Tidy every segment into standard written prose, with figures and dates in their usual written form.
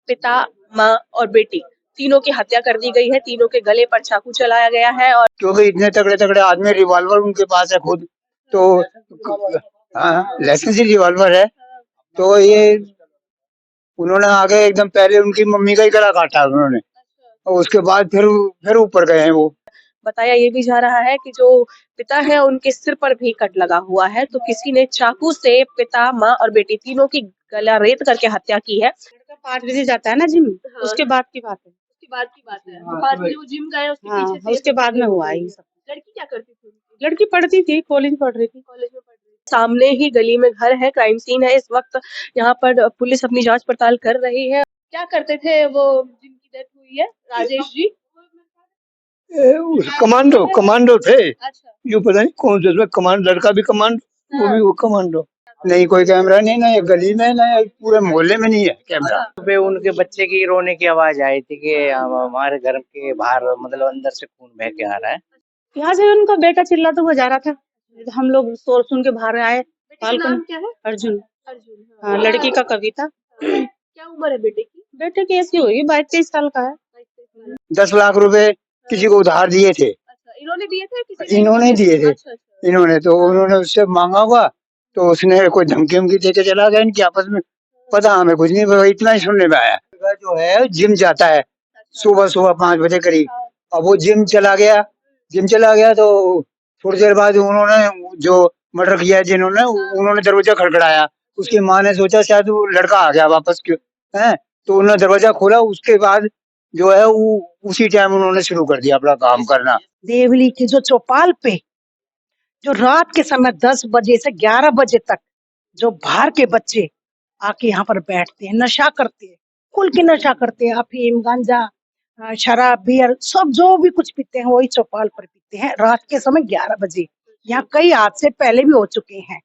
पिता, माँ और बेटी तीनों की हत्या कर दी गई है। तीनों के गले पर चाकू चलाया गया है और क्योंकि इतने तगड़े तगड़े आदमी, रिवॉल्वर उनके पास है खुद, तो हाँ लाइसेंसी रिवॉल्वर है। तो ये उन्होंने आगे एकदम पहले उनकी मम्मी का ही गला काटा उन्होंने, और उसके बाद फिर ऊपर गए हैं वो। बताया ये भी जा रहा है कि जो पिता है उनके सिर पर भी कट लगा हुआ है। तो किसी ने चाकू से पिता, माँ और बेटी तीनों की गला रेत करके हत्या की है। लड़का 5 बजे जाता है ना जिम, हाँ। उसके बाद की बात है। उसके बाद की बात है। तो 5 बजे वो जिम गए, उसके हाँ, पीछे से उसके बाद में हुआ ये सब। लड़की क्या करती थी? लड़की पढ़ती थी, कॉलेज में पढ़ रही थी। कॉलेज में पढ़ रही थी। सामने ही गली में घर है, क्राइम सीन है। इस वक्त यहाँ पर पुलिस अपनी जांच पड़ताल कर रही है। क्या करते थे वो जिनकी डेथ हुई है, राजेश जी? कमांडो थे। अच्छा। यूँ पता नहीं कौन से कमांडो, लड़का भी कमांडो, वो भी वो कमांडो। नहीं कोई कैमरा नहीं, ना ये गली में, ना पूरे मोहल्ले में नहीं है कैमरा। पे उनके बच्चे की रोने की आवाज आई थी कि हमारे घर के बाहर मतलब अंदर से खून बह के आ रहा है। यहाँ से उनका बेटा चिल्लाता हुआ जा रहा था, हम लोग शोर सुन के बाहर आए। नाम क्या है? अर्जुन। अर्जुन। हाँ, लड़की का कविता। क्या उम्र है बेटे की? बेटे की ऐसी होगी 22-23 साल का है। 10 लाख रुपए किसी को उधार दिए थे। अच्छा, इन्होंने दिए थे किसी ने? इन्होंने दिए थे। अच्छा, अच्छा। इन्होंने तो उन्होंने उससे मांगा होगा, तो उसने कोई धमकी वमकी दे के चला गया इनकी आपस में। पता हमें कुछ नहीं, बस इतना ही सुनने में आया। जो है जिम जाता है सुबह सुबह 5 बजे करीब। अब वो जिम चला गया तो थोड़ी देर बाद उन्होंने जो मर्डर किया जिन्होंने, उन्होंने दरवाजा खड़खड़ाया। उसकी माँ ने सोचा शायद वो लड़का आ गया वापस, क्यों है, तो उन्होंने दरवाजा खोला। उसके बाद जो है वो उसी टाइम उन्होंने शुरू कर दिया अपना काम करना। देवली की जो चौपाल पे जो रात के समय 10 बजे से 11 बजे तक जो बाहर के बच्चे आके यहाँ पर बैठते हैं, नशा करते हैं, खुल के नशा करते हैं, अफीम, गांजा, शराब, बियर, सब जो भी कुछ पीते हैं वही चौपाल पर पीते हैं रात के समय 11 बजे। यहाँ कई हादसे पहले भी हो चुके हैं।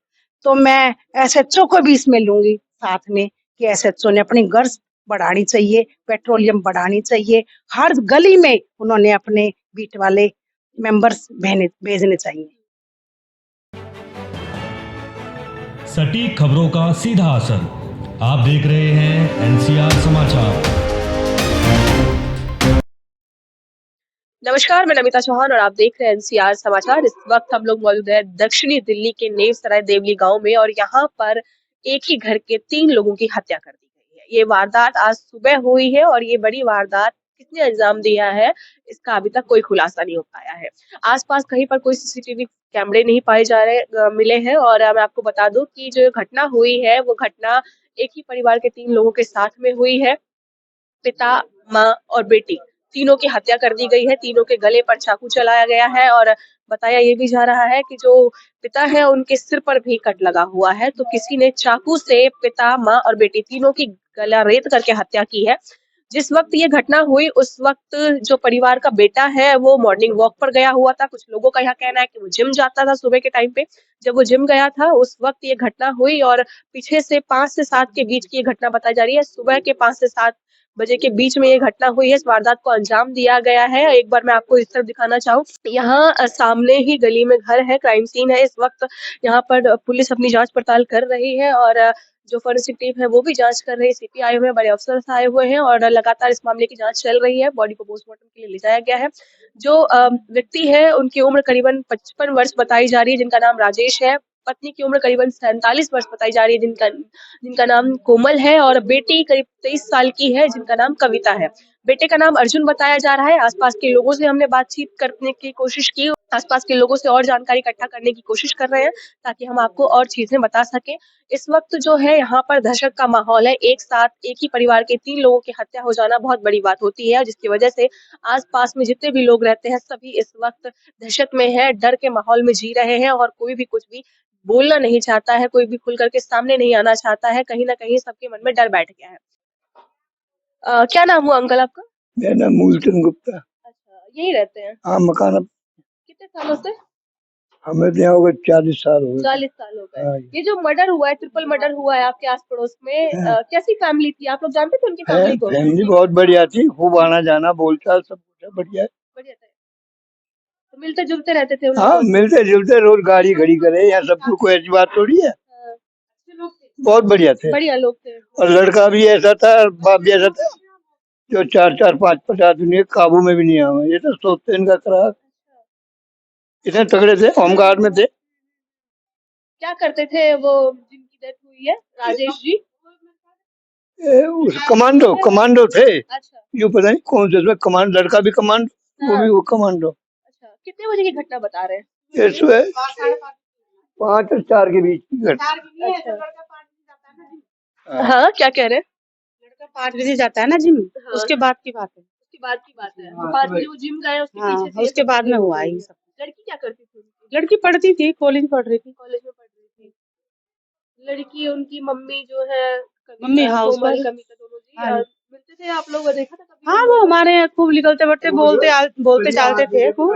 तो मैं एसएचओ को भी इसमें लूंगी साथ में कि एसएचओ ने अपनी गर्ज बढ़ानी चाहिए, पेट्रोलियम बढ़ानी चाहिए। हर गली में उन्होंने अपने बीट वाले मेंबर्स भेजने चाहिए। सटीक खबरों का सीधा असर। आप देख रहे हैं एनसीआर समाचार। नमस्कार, मैं नमिता चौहान और आप देख रहे हैं एनसीआर समाचार। इस वक्त हम लोग मौजूद हैं दक्षिणी दिल्ली के नेवसराय देवली गांव में और यहाँ पर एक ही घर के 3 लोगों की हत्या कर दी गई है। ये वारदात आज सुबह हुई है और ये बड़ी वारदात किसने अंजाम दिया है इसका अभी तक कोई खुलासा नहीं हो पाया है। आसपास कहीं पर कोई सीसीटीवी कैमरे नहीं पाए जा रहे मिले हैं और मैं आपको बता दूं कि जो घटना हुई है वो घटना एक ही परिवार के 3 लोगों के साथ में हुई है। पिता, माँ और बेटी तीनों की हत्या कर दी गई है। तीनों के गले पर चाकू चलाया गया है और बताया ये भी जा रहा है कि जो पिता है उनके सिर पर भी कट लगा हुआ है। तो किसी ने चाकू से पिता, माँ और बेटी तीनों की गला रेत करके हत्या की है। जिस वक्त ये घटना हुई उस वक्त जो परिवार का बेटा है वो मॉर्निंग वॉक पर गया हुआ था। कुछ लोगों का यहाँ कहना है कि वो जिम जाता था सुबह के टाइम पे। जब वो जिम गया था उस वक्त ये घटना हुई और पीछे से 5 से 7 के बीच की ये घटना बताई जा रही है। सुबह के 5 से 7 बजे के बीच में ये घटना हुई है। इस वारदात को अंजाम दिया गया है। एक बार मैं आपको इस तरफ दिखाना चाहूँ, यहाँ सामने ही गली में घर है, क्राइम सीन है। इस वक्त यहाँ पर पुलिस अपनी जांच पड़ताल कर रही है और जो फॉरेंसिक टीम है वो भी जांच कर रही है। सीपी आए हुए हैं, बड़े अफसर आए हुए हैं और लगातार इस मामले की जांच चल रही है। बॉडी को पोस्टमार्टम के लिए ले जाया गया है। जो व्यक्ति है उनकी उम्र करीबन 55 वर्ष बताई जा रही है, जिनका नाम राजेश है। पत्नी की उम्र करीबन 47 वर्ष बताई जा रही है, जिनका नाम कोमल है और बेटी करीब 23 साल की है, जिनका नाम कविता है। बेटे का नाम अर्जुन बताया जा रहा है। आसपास के लोगों से हमने बातचीत करने की कोशिश की, आसपास के लोगों से और जानकारी इकट्ठा करने की कोशिश कर रहे हैं ताकि हम आपको और चीजें बता सकें। इस वक्त जो है यहाँ पर दहशत का माहौल है। एक साथ एक ही परिवार के 3 लोगों की हत्या हो जाना बहुत बड़ी बात होती है, जिसकी वजह से आसपास में जितने भी लोग रहते हैं सभी इस वक्त दहशत में है, डर के माहौल में जी रहे हैं और कोई भी कुछ भी बोलना नहीं चाहता है, कोई भी खुल करके सामने नहीं आना चाहता है। कहीं ना कहीं सबके मन में डर बैठ गया है। क्या नाम हुआ अंकल आपका? मेरा नाम मूलचंद गुप्ता। अच्छा, यही रहते हैं? हाँ, मकान। कितने सालों से? हमें तो यहाँ हो गए 40 साल हो गए। 40 साल हो गए। हाँ। ये जो मर्डर हुआ है, ट्रिपल मर्डर हुआ है आपके आस पड़ोस में, कैसी फैमिली थी? आप लोग जानते थे उनकी फैमिली को? फैमिली बहुत बढ़िया थी, खूब आना जाना, बोलचाल सब कुछ बढ़िया है। बढ़िया थे। तो मिलते जुलते रहते थे उन हाँ, लोगों से? मिलते जुलते रोज गाड़ी खड़ी करे, यहाँ सब कोई ऐसी बात थोड़ी है। अच्छे लोग थे। बहुत बढ़िया थे। बढ़िया लोग थे। और लड़का भी ऐसा था, बाप भी ऐसा था, जो 4-4, 5-5 आदमी काबू में भी नहीं आए। ये तो सोचते इनका खराब, इतने तगड़े थे, होमगार्ड में थे। क्या करते थे वो जिनकी डेथ हुई है, राजेश जी? कमांडो थे। अच्छा। यूँ पता नहीं कौन से उसमें कमांड, लड़का भी कमांडो, वो भी वो कमांडो। अच्छा, कितने बजे की घटना बता रहे हैं? ये सुबह 5 और 4 के बीच की घटना। अच्छा। हाँ, क्या कह रहे हैं? लड़का 5 बजे जाता है ना जिम, हाँ। उसके बाद की बात है। उसके बाद की बात है। 5 बजे वो जिम गए, उसके हाँ, पीछे से ये उसके सब बाद में चीजें हुआ हो ये गई। सब। लड़की क्या करती थी उनकी? लड़की पढ़ती थी, कॉलेज पढ़ रही थी। कॉलेज में पढ़ रही थी। लड़की उनकी मम्मी जो है मम्मी कविता, हाउस कोमल, वाइफ। कविता दोनों जी हाँ जी। मिलते थे आप लोग? देखा था कभी? हाँ, वो हमारे यहाँ खूब निकलते बढ़ते बोलते चालते थे खूब।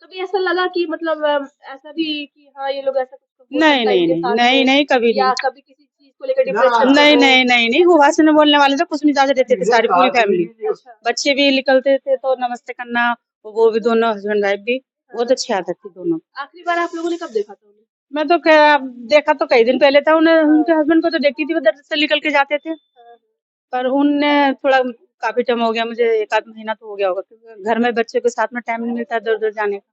कभी ऐसा लगा कि मतलब ऐसा भी कि हाँ ये लोग ऐसा कुछ हो नहीं सकता है नहीं इनके नहीं साथ नहीं में, नहीं, कभी या नहीं। कभी किसी चीज को लेकर डिप्रेशन नहीं नहीं नहीं नहीं, वो भाषण में बोलने वाले तो कुछ नहीं ज्यादा देते थे, सारी पूरी फैमिली। अच्छा। बच्चे भी निकलते थे तो नमस्ते करना, वो भी दोनों हस्बैंड वाइफ भी बहुत अच्छी आदत थी दोनों। आखिरी बार आप लोगों ने कब देखा था उन्हें? मैं तो देखा तो कई दिन पहले था उन्हें, उनके हस्बैंड को तो देखती थी, वो दर से निकल के जाते थे। पर उनने थोड़ा काफी टाइम हो गया, मुझे 1 आध महीना तो हो गया होगा, क्योंकि घर में बच्चे के साथ में टाइम नहीं मिलता इधर उधर जाने का।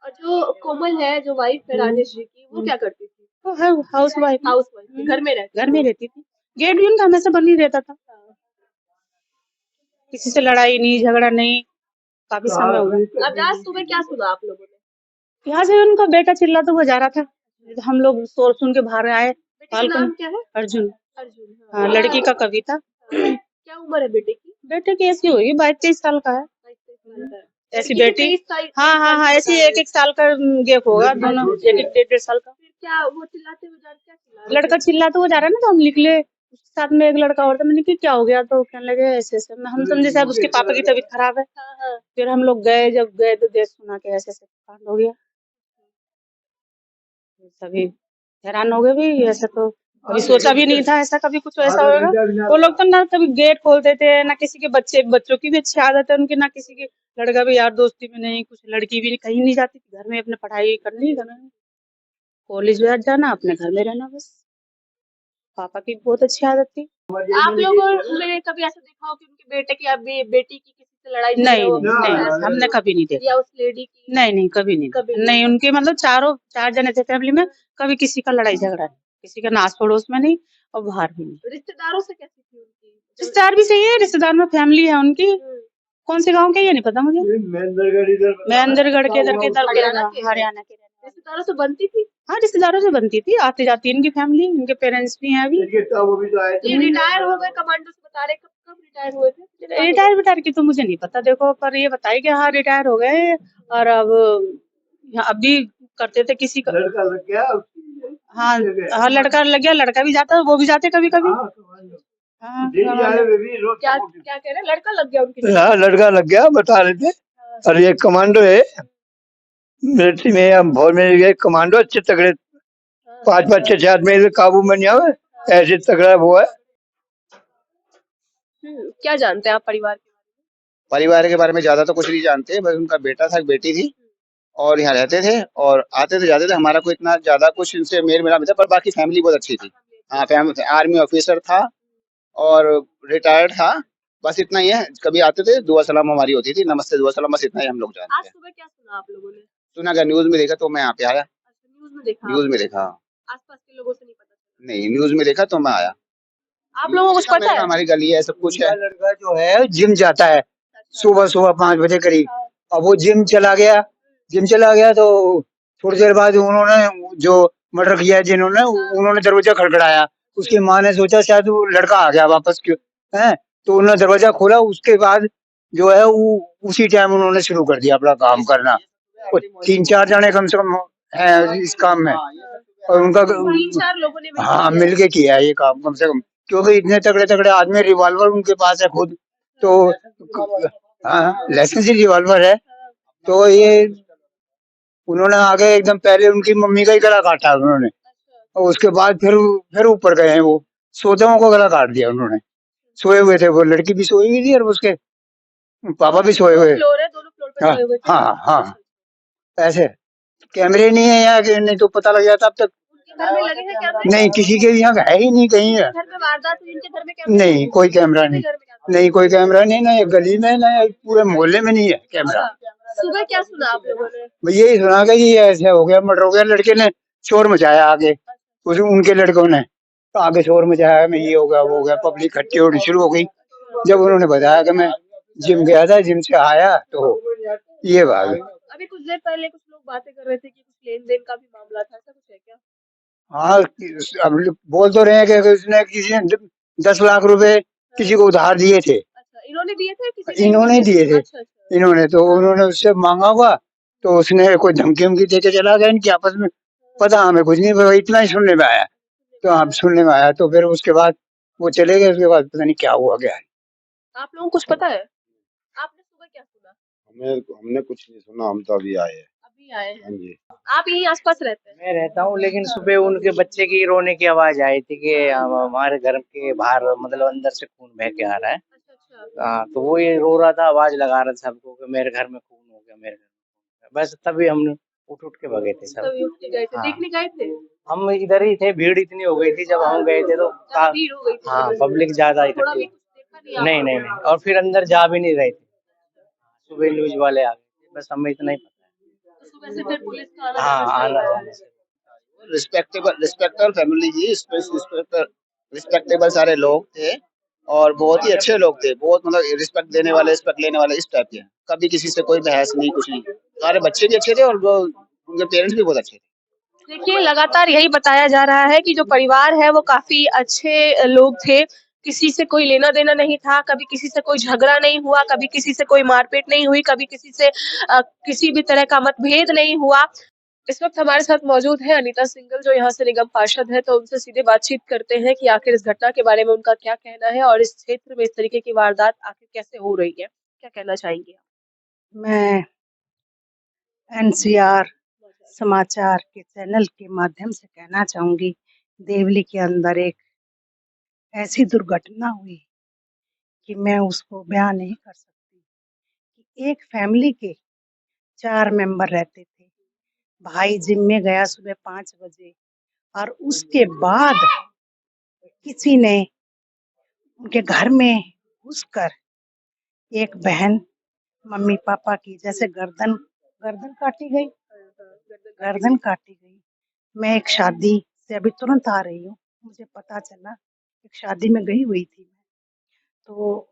और जो कोमल है, जो वाइफ है राजेश जी की, वो क्या करती थी? तो हाउस वाइफ हाउस वाइफ, घर में रहती घर में रहती थी। गेट भी उनका हमेशा बंद ही रहता था, किसी से लड़ाई नहीं झगड़ा नहीं, काफी समय हो गया। अब आज सुबह क्या सुना आप लोगों ने? यहाँ से उनका बेटा चिल्लाता हुआ जा रहा था, हम लोग शोर सुन के बाहर आए। बेटे का नाम क्या है? अर्जुन। अर्जुन। हाँ, लड़की का कविता। क्या उम्र है बेटे की? बेटे की ऐसी होगी 22-23 साल का है। 22-23 साल का है। ऐसी लड़की की बेटी। 23 साल हाँ हाँ हाँ, ऐसी 1-1 साल का गैप होगा दोनों, 1-1 1.5 साल का। फिर क्या वो चिल्लाते हुए जा क्या चिल्ला रहे लड़का चिल्लाता हुआ जा रहा है ना, तो हम निकले, उसके साथ में एक लड़का और था। मैंने कहा क्या हो गया, तो कहने लगे ऐसे ऐसे। हम समझे शायद उसके पापा की तबीयत खराब है। हाँ, हाँ। फिर हम लोग गए, जब गए तो देख सुना के ऐसे ऐसे कांड हो गया। सभी हैरान हो गए भी, ऐसा तो कभी सोचा भी नहीं था, ऐसा कभी कुछ ऐसा होगा। वो लोग तो ना कभी गेट खोलते थे, ना किसी के बच्चों की भी अच्छी आदत है उनकी, ना किसी के लड़का भी यार दोस्ती में नहीं, कुछ लड़की भी कहीं नहीं जाती, घर में अपने पढ़ाई करनी, घर में कॉलेज में जाना, अपने घर में रहना बस। पापा की बहुत अच्छी आदत थी। आप लोगों ने कभी ऐसा देखा हो कि उनके बेटे की या बेटी की किसी से लड़ाई झगड़ा नहीं हो? नहीं, हमने कभी नहीं देखा। या उस लेडी की? नहीं नहीं, कभी नहीं कभी देखा। नहीं, उनके मतलब 4 जने थे फैमिली में, कभी किसी का लड़ाई झगड़ा नहीं, किसी का नास पड़ोस में नहीं, और बाहर भी नहीं। रिश्तेदारों से कैसी थी उनकी? रिश्तेदार भी सही है, रिश्तेदार में फैमिली है उनकी। कौन से गांव के ये नहीं पता मुझे, महेंद्रगढ़ के इधर के हरियाणा के? हरियाणा के। रिश्तेदारों से बनती थी? हाँ, रिश्तेदारों से बनती थी, आती जाती इनकी फैमिली, इनके पेरेंट्स भी हैं अभी। ये रिटायर हो गए कमांडो से, बता रहे कब कब रिटायर हुए थे? रिटायर की तो मुझे नहीं पता, देखो, पर ये बताए कि हाँ रिटायर हो गए, और अब अभी करते थे किसी का। लड़का लग गया। हाँ हाँ, लड़का लग गया, लड़का भी जाता, वो भी जाते कभी कभी। हाँ, क्या क्या कह रहे हैं? लड़का लग गया उनकी? हाँ, लड़का लग गया, बता रहे थे। और ये कमांडो है, मिलिट्री में हम भोर में गए, कमांडो अच्छे तगड़े, 5-5 6 आदमी काबू में नहीं आवे, ऐसे तगड़ा वो है। क्या जानते हैं आप परिवार के? परिवार के बारे में ज्यादा तो कुछ नहीं जानते, बस उनका बेटा था, एक बेटी थी, और यहाँ रहते थे और आते थे जाते थे। हमारा कोई इतना ज्यादा कुछ इनसे मेल मिला था, पर बाकी फैमिली बहुत अच्छी थी। हाँ, फैमिली आर्मी ऑफिसर था और रिटायर्ड था, बस इतना ही है। कभी आते थे, दुआ सलाम हमारी होती थी, नमस्ते दुआ सलाम, बस इतना ही हम लोग जानते आज हैं। सुबह क्या सुना आप लोगों ने? सुना क्या, न्यूज में देखा तो मैं यहाँ पे आया। न्यूज में देखा? न्यूज में देखा, आसपास के लोगों से नहीं पता चला? नहीं, न्यूज में देखा तो मैं आया। आप लोगों को कुछ पता है? हमारी गली है, सब कुछ है। लड़का जो है जिम जाता है, सुबह 5 बजे करीब। अब वो जिम चला गया तो थोड़ी देर बाद उन्होंने जो मर्डर किया है जिन्होंने, उन्होंने दरवाजा खड़खड़ाया। उसकी माँ ने सोचा शायद वो लड़का आ गया वापस, क्यों है, तो उन्होंने दरवाजा खोला। उसके बाद जो है वो उसी टाइम उन्होंने शुरू कर दिया अपना काम करना। वो 3-4 जने कम से कम हैं इस काम में, और उनका 3-4 लोगों ने हाँ मिलके किया है ये काम कम से कम, क्योंकि इतने तगड़े तगड़े आदमी, रिवॉल्वर उनके पास है खुद, तो हाँ लाइसेंसी रिवॉल्वर है। तो ये उन्होंने आगे एकदम पहले उनकी मम्मी का ही गला काटा उन्होंने, और उसके बाद फिर ऊपर गए हैं, वो सोताओं को गला काट दिया उन्होंने। सोए हुए थे, वो लड़की भी सोई हुई थी और उसके पापा भी सोए हुए। फ्लोर है, दोनों फ्लोर पे हाँ सोए हुए थे। हाँ हाँ, ऐसे कैमरे नहीं है यहाँ के, नहीं तो पता लग जाता अब तक। इनके घर में लगे हैं कैमरे? नहीं, किसी के यहाँ है ही नहीं, कहीं है घर में वारदात हुई, इनके घर में कैमरे नहीं, कोई कैमरा नहीं, घर में कैमरा नहीं कोई कैमरा नहीं, ना ये गली में ना ये पूरे मोहल्ले में नहीं है कैमरा। सुबह क्या सुना आप लोगों ने? यही सुना कि ये ऐसे हो गया, मर्डर हो गया, लड़के ने शोर मचाया आगे, उनके लड़कों ने तो आगे शोर मचाया, मैं ये हो गया वो हो गया, पब्लिक इकट्ठी होनी शुरू हो गई। जब उन्होंने बताया कि मैं जिम गया था, जिम से आया तो ये बात। अभी कुछ देर पहले कुछ लोग बातें कर रहे थे कि कुछ लेन देन का भी मामला था, ऐसा कुछ है क्या? हाँ, अब बोल तो रहे हैं कि उसने किसी ने 10 लाख रुपए किसी को उधार दिए थे। अच्छा, इन्होंने दिए थे किसी ने? इन्होंने दिए थे, अच्छा अच्छा। इन्होंने तो उन्होंने उससे मांगा हुआ, तो उसने कोई धमकी वमकी दे के चला गया इनकी आपस में, पता हमें कुछ नहीं, पर इतना ही सुनने में आया। तो आप सुनने में आया, तो फिर उसके बाद वो चले गए, उसके बाद पता नहीं क्या हुआ गया है। आप लोगों को कुछ पता है? आपने सुबह क्या सुना? हमने कुछ नहीं सुना, हम तो अभी आए हैं। अभी आए हैं। हाँ जी। आप यहीं आसपास रहते हैं? मैं रहता हूँ, लेकिन सुबह उनके बच्चे की रोने की आवाज आई थी कि हमारे घर के बाहर मतलब अंदर से खून बह के आ रहा है। अच्छा अच्छा। हाँ, तो वो ये रो रहा था, आवाज लगा रहा था सबको कि मेरे घर में खून हो गया, मेरे घर में खून हो गया। बस तभी हमने उठ के भगे थे सब। तभी उठ के गए थे, हाँ। देखने गए थे? हम इधर ही थे, भीड़ इतनी हो गई थी जब हम गए थे तो ज्यादा भीड़ हो गई थी? हाँ, पब्लिक ज्यादा थोड़ा इकट्ठी भी हुई। कुछ देखा नहीं आप नहीं लोगों नहीं ने? नहीं, और फिर अंदर जा भी नहीं रहे थे, सुबह न्यूज वाले आ गए थे, बस हमें इतना ही पता है। तो सुबह से फिर पुलिस का आना हाँ, जाना चल आना रहा है। जाने से। रिस्पेक्टेबल फैमिली जी, रिस्पेक्टेबल सारे लोग थे और बहुत ही अच्छे लोग थे, बहुत मतलब रिस्पेक्ट देने वाले, रिस्पेक्ट लेने वाले, इस टाइप के। कभी किसी से कोई बहस नहीं, कुछ नहीं। सारे बच्चे भी अच्छे थे और उनके पेरेंट्स भी बहुत अच्छे थे। देखिए, लगातार यही बताया जा रहा है कि जो परिवार है वो काफ़ी अच्छे लोग थे। किसी से कोई लेना-देना नहीं था, कभी किसी से कोई झगड़ा नहीं हुआ, कभी किसी से कोई मारपीट नहीं हुई, कभी किसी से किसी भी तरह का मतभेद नहीं हुआ। इस वक़्त हमारे साथ मौजूद हैं अनीता सिंघल, जो यहाँ से निगम पार्षद हैं, तो उनसे सीधे बातचीत करते हैं कि आखिर इस घटना के बारे में उनका क्या कहना है और इस क्षेत्र में इस तरीके की वारदात आखिर कैसे हो रही है? क्या कहना चाहेंगी आप? मैं एनसीआर समाचार के चैनल के माध्यम से कहना चाहूंगी, देवली के अंदर एक ऐसी दुर्घटना हुई कि मैं उसको बयान नहीं कर सकती। कि एक फैमिली के 4 मेंबर रहते थे। भाई जिम में गया सुबह 5 बजे और उसके बाद किसी ने उनके घर में घुसकर एक बहन मम्मी पापा की जैसे गर्दन गर्दन काटी गई, गर्दन काटी गई। मैं एक शादी से अभी तुरंत आ रही हूँ, मुझे पता चला, एक शादी में गई हुई थी। तो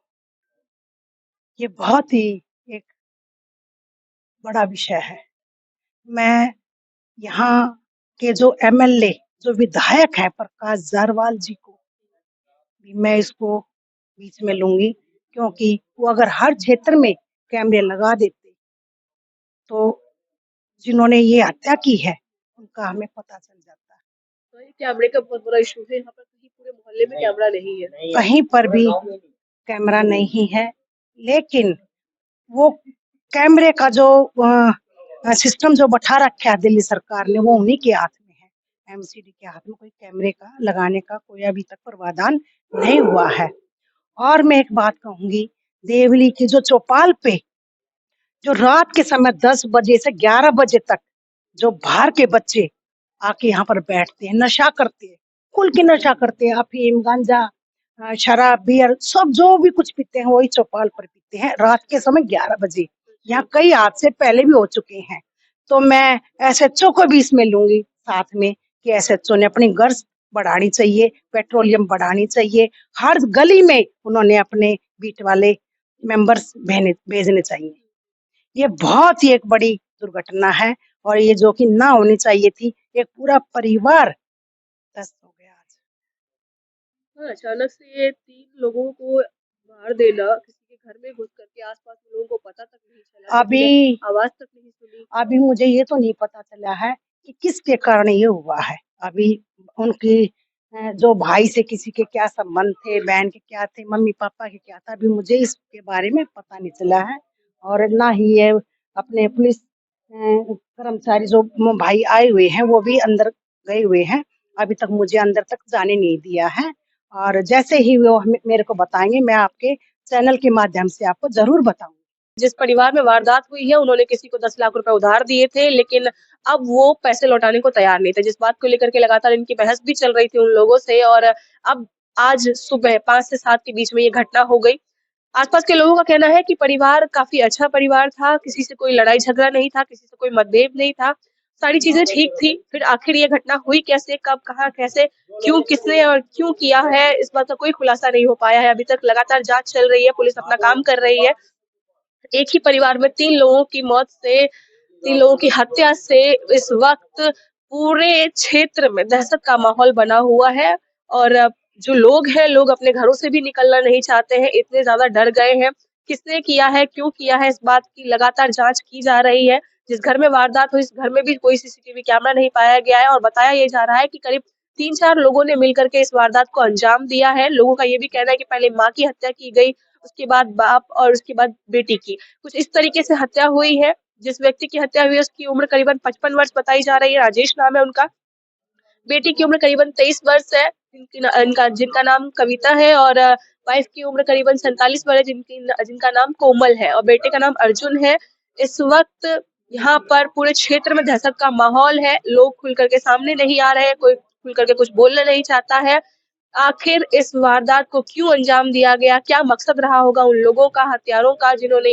ये बहुत ही एक बड़ा विषय है। मैं यहाँ के जो एमएलए, जो विधायक हैं प्रकाश जारवाल जी को भी मैं इसको बीच में लूंगी, क्योंकि वो अगर हर क्षेत्र में कैमरे लगा देते तो जिन्होंने ये हत्या की है उनका हमें पता चल जाता। तो ये कैमरे का बहुत बड़ा इशू है, यहाँ पर कहीं पूरे मोहल्ले में कैमरा नहीं है। कहीं पर भी कैमरा नहीं है, लेकिन वो कैमरे का जो सिस्टम जो बैठा रखा है दिल्ली सरकार ने, वो उन्हीं के हाथ में है। एमसीडी के हाथ में कोई कैमरे का लगाने का कोई अभी तक प्रावधान नहीं हुआ है। और मैं एक बात कहूंगी, देवली की जो चौपाल पे जो रात के समय 10 बजे से 11 बजे तक जो बाहर के बच्चे आके यहाँ पर बैठते हैं, नशा करते हैं, खुल के नशा करते हैं, अफीम गांजा शराब बियर सब जो भी कुछ पीते हैं वही चौपाल पर पीते हैं रात के समय 11 बजे। यहाँ कई हादसे पहले भी हो चुके हैं। तो मैं एसएचओ को भी इसमें लूंगी साथ में कि एसएचओ ने अपनी गर्ज बढ़ानी चाहिए, पेट्रोलियम बढ़ानी चाहिए, हर गली में उन्होंने अपने बीट वाले मेंबर्स भेजने चाहिए। ये बहुत ही एक बड़ी दुर्घटना है और ये जो कि ना होनी चाहिए थी। एक पूरा परिवार ध्वस्त हो गया आज। हाँ, अचानक से ये 3 लोगों को मार देना, किसी के घर में घुस करके आस-पास के लोगों को पता तक नहीं चला, किसी ने आवाज़ तक नहीं सुनी। अभी मुझे ये तो नहीं पता चला है कि किसके कारण ये हुआ है। अभी उनकी जो भाई से किसी के क्या संबंध थे, बहन के क्या थे, मम्मी पापा के क्या था, अभी मुझे इसके बारे में पता नहीं चला है। और ना ही ये अपने पुलिस कर्मचारी जो भाई आए हुए हैं वो भी अंदर गए हुए हैं, अभी तक मुझे अंदर तक जाने नहीं दिया है। और जैसे ही वो मेरे को बताएंगे मैं आपके चैनल के माध्यम से आपको जरूर बताऊंगी। जिस परिवार में वारदात हुई है उन्होंने किसी को 10 लाख रुपए उधार दिए थे, लेकिन अब वो पैसे लौटाने को तैयार नहीं थे, जिस बात को लेकर के लगातार इनकी बहस भी चल रही थी उन लोगों से। और अब आज सुबह 5 से 7 के बीच में ये घटना हो गई। आसपास के लोगों का कहना है कि परिवार काफ़ी अच्छा परिवार था, किसी से कोई लड़ाई-झगड़ा नहीं था, किसी से कोई मतभेद नहीं था, सारी चीज़ें ठीक थी। फिर आखिर ये घटना हुई कैसे, कब, कहाँ, कैसे, क्यों, किसने और क्यों किया है, इस बात का कोई खुलासा नहीं हो पाया है। अभी तक लगातार जाँच चल रही है, पुलिस अपना काम कर रही है। एक ही परिवार में 3 लोगों की मौत से, 3 लोगों की हत्या से इस वक़्त पूरे क्षेत्र में दहशत का माहौल बना हुआ है और जो लोग हैं, लोग अपने घरों से भी निकलना नहीं चाहते हैं, इतने ज़्यादा डर गए हैं। किसने किया है, क्यों किया है, इस बात की लगातार जाँच की जा रही है। जिस घर में वारदात हुई, इस घर में भी कोई सीसीटीवी कैमरा नहीं पाया गया है और बताया ये जा रहा है कि करीब 3-4 लोगों ने मिलकर के इस वारदात को अंजाम दिया है। लोगों का ये भी कहना है कि पहले माँ की हत्या की गई, उसके बाद बाप और उसके बाद बेटी की। कुछ इस तरीके से हत्या हुई है। जिस व्यक्ति की हत्या हुई है उसकी उम्र करीबन 55 वर्ष बताई जा रही है, राजेश नाम है उनका। बेटी की उम्र करीबन 23 वर्ष है, जिनका नाम कविता है और वाइफ की उम्र करीबन 47 वर्ष है, जिनका नाम कोमल है और बेटे का नाम अर्जुन है। इस वक़्त यहाँ पर पूरे क्षेत्र में दहशत का माहौल है, लोग खुल कर के सामने नहीं आ रहे हैं, कोई खुल कर के कुछ बोलना नहीं चाहता है। आखिर इस वारदात को क्यों अंजाम दिया गया? क्या मकसद रहा होगा उन लोगों का, हत्यारों का, जिन्होंने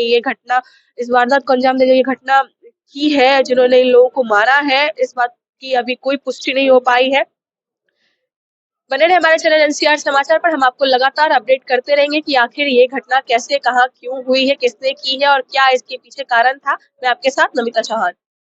इस वारदात को अंजाम देने की घटना की है, जिन्होंने इन लोगों को मारा है? इस बात की अभी कोई पुष्टि नहीं हो पाई है। बने रहे हमारे चैनल एनसीआर समाचार पर, हम आपको लगातार अपडेट करते रहेंगे कि आखिर ये घटना कैसे, कहाँ, क्यों हुई है, किसने की है और क्या इसके पीछे कारण था। मैं आपके साथ नमिता चौहान।